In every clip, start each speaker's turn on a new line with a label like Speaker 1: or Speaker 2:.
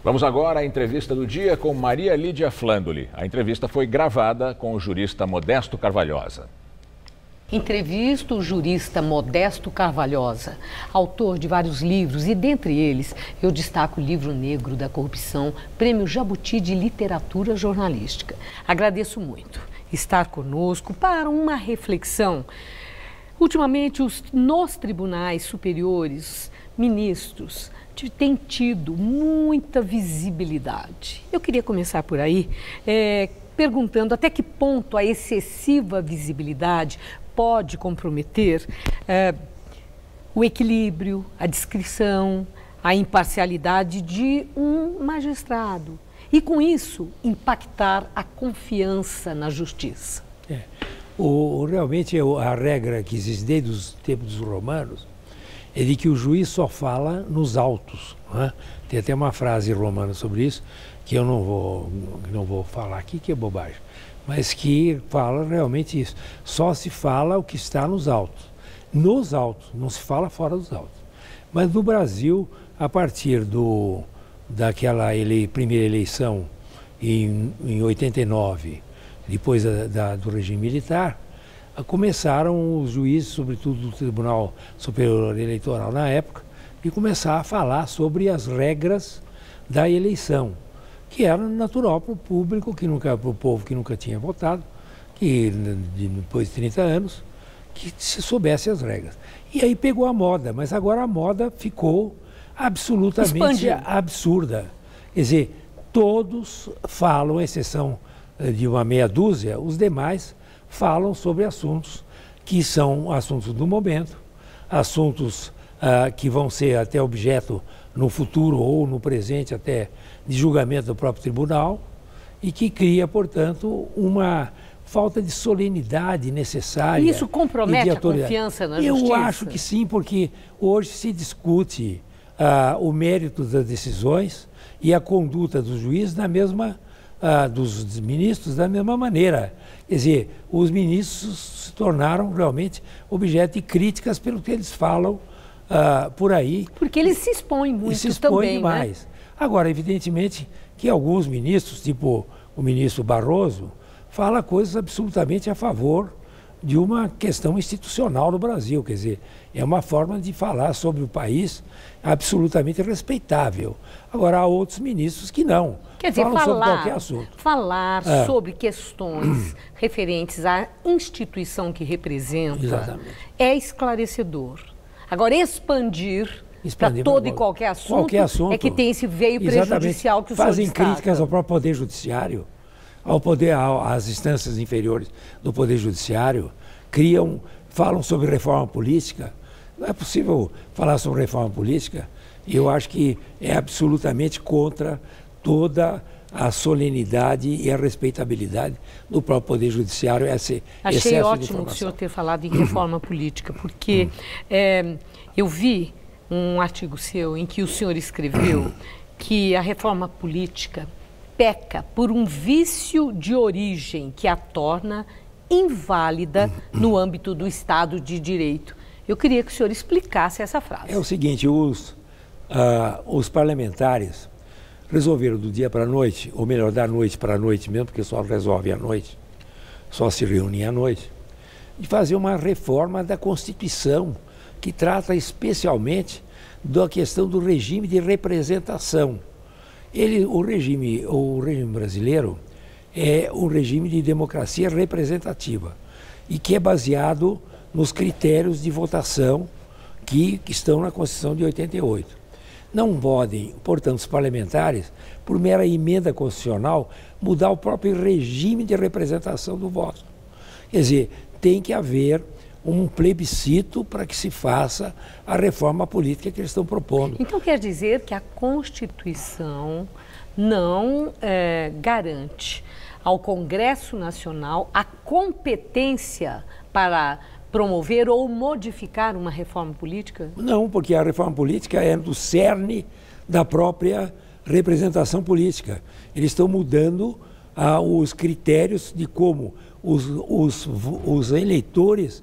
Speaker 1: Vamos agora à entrevista do dia com Maria Lídia Flandoli. A entrevista foi gravada com o jurista Modesto Carvalhosa.
Speaker 2: Entrevisto o jurista Modesto Carvalhosa, autor de vários livros e, dentre eles, eu destaco o Livro Negro da Corrupção, Prêmio Jabuti de Literatura Jornalística. Agradeço muito estar conosco para uma reflexão. Ultimamente, nos tribunais superiores, ministros têm tido muita visibilidade. Eu queria começar por aí, perguntando até que ponto a excessiva visibilidade pode comprometer o equilíbrio, a discrição, a imparcialidade de um magistrado e, com isso, impactar a confiança na justiça.
Speaker 3: Realmente, a regra que existe desde os tempos dos romanos é de que o juiz só fala nos autos. Né? Tem até uma frase romana sobre isso, que eu não vou falar aqui, que é bobagem, mas que fala realmente isso. Só se fala o que está nos autos. Nos autos, não se fala fora dos autos. Mas no Brasil, a partir daquela primeira eleição em 89, depois do regime militar, começaram os juízes, sobretudo do Tribunal Superior Eleitoral na época, e começar a falar sobre as regras da eleição, que era natural para o público, para o povo que nunca tinha votado, que depois de 30 anos, que se soubesse as regras. E aí pegou a moda, mas agora a moda ficou absolutamente absurda. Quer dizer, todos falam, à exceção de uma meia dúzia, os demais falam sobre assuntos que são assuntos do momento, assuntos que vão ser até objeto no futuro ou no presente até de julgamento do próprio tribunal e que cria, portanto, uma falta de solenidade necessária.
Speaker 2: Isso compromete a confiança na justiça?
Speaker 3: Eu acho que sim, porque hoje se discute o mérito das decisões e a conduta dos juízes dos ministros da mesma maneira. Quer dizer, os ministros se tornaram realmente objeto de críticas pelo que eles falam por aí.
Speaker 2: Porque eles se expõem muito
Speaker 3: se expõem
Speaker 2: também,
Speaker 3: demais.
Speaker 2: Né?
Speaker 3: Agora, evidentemente que alguns ministros, tipo o ministro Barroso, fala coisas absolutamente a favor de uma questão institucional no Brasil. Quer dizer, é uma forma de falar sobre o país absolutamente respeitável. Agora, há outros ministros que não.
Speaker 2: Quer dizer,
Speaker 3: falam sobre qualquer assunto.
Speaker 2: Falar sobre questões referentes à instituição que representa é esclarecedor. Agora, expandir para todo e qualquer assunto é que tem esse veio prejudicial que o senhor
Speaker 3: fazem
Speaker 2: destaca.
Speaker 3: Críticas ao próprio Poder Judiciário, às instâncias inferiores do Poder Judiciário, falam sobre reforma política. Não é possível falar sobre reforma política. Eu acho que é absolutamente contra toda a solenidade e a respeitabilidade do próprio Poder Judiciário.
Speaker 2: Achei ótimo o senhor ter falado em reforma política, porque eu vi um artigo seu em que o senhor escreveu que a reforma política peca por um vício de origem que a torna inválida no âmbito do Estado de Direito. Eu queria que o senhor explicasse essa frase.
Speaker 3: É o seguinte, os parlamentares resolveram do dia para a noite, ou melhor, da noite para a noite mesmo, porque só resolve à noite, só se reúne à noite, de fazer uma reforma da Constituição, que trata especialmente da questão do regime de representação. O regime brasileiro é um regime de democracia representativa e que é baseado nos critérios de votação que estão na Constituição de 88. Não podem, portanto, os parlamentares, por mera emenda constitucional, mudar o próprio regime de representação do voto. Quer dizer, tem que haver um plebiscito para que se faça a reforma política que eles estão propondo.
Speaker 2: Então quer dizer que a Constituição não garante ao Congresso Nacional a competência para promover ou modificar uma reforma política?
Speaker 3: Não, porque a reforma política é do cerne da própria representação política. Eles estão mudando os critérios de como os eleitores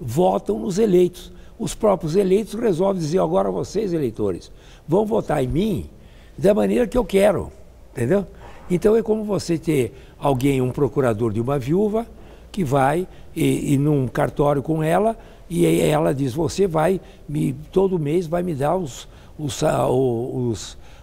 Speaker 3: votam nos eleitos. Os próprios eleitos resolvem dizer, agora vocês, eleitores, vão votar em mim da maneira que eu quero, entendeu? Então é como você ter alguém, um procurador de uma viúva, que vai e num cartório com ela, e aí ela diz, você vai, todo mês vai me dar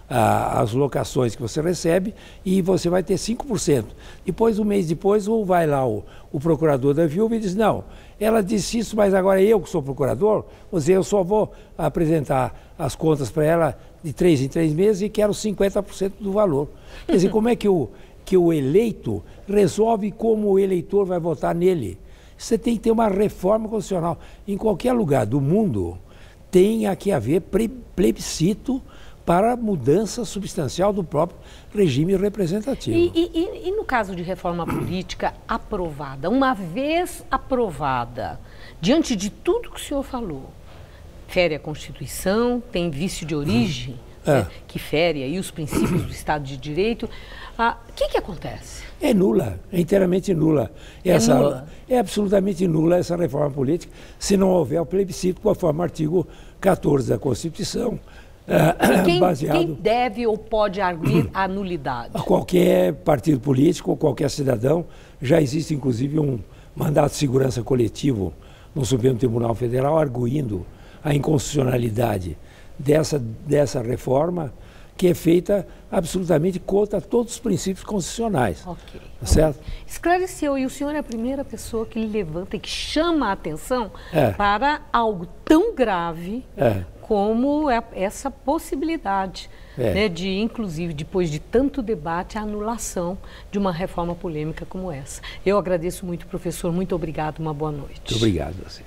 Speaker 3: as locações que você recebe e você vai ter 5%. Depois, um mês depois, vai lá o procurador da viúva e diz, não, ela disse isso, mas agora eu que sou procurador, eu só vou apresentar as contas para ela de 3 em 3 meses e quero 50% do valor. Quer dizer, como é que o eleito resolve como o eleitor vai votar nele? Você tem que ter uma reforma constitucional. Em qualquer lugar do mundo tem que haver plebiscito para mudança substancial do próprio regime representativo.
Speaker 2: E no caso de reforma política aprovada, uma vez aprovada, diante de tudo que o senhor falou, fere a Constituição, tem vício de origem, né, que fere aí os princípios do Estado de Direito, o que acontece?
Speaker 3: É nula, é inteiramente nula.
Speaker 2: Nula?
Speaker 3: É absolutamente nula essa reforma política, se não houver o plebiscito conforme o artigo 14 da Constituição.
Speaker 2: Quem deve ou pode arguir a nulidade?
Speaker 3: Qualquer partido político ou qualquer cidadão. Já existe, inclusive, um mandato de segurança coletivo no Supremo Tribunal Federal arguindo a inconstitucionalidade dessa reforma, que é feita absolutamente contra todos os princípios constitucionais.
Speaker 2: Ok.
Speaker 3: Certo?
Speaker 2: Esclareceu, e o senhor é a primeira pessoa que levanta e que chama a atenção para algo tão grave como essa possibilidade, né, de, inclusive, depois de tanto debate, a anulação de uma reforma polêmica como essa. Eu agradeço muito, professor. Muito obrigado. Uma boa noite.
Speaker 3: Muito obrigado a você.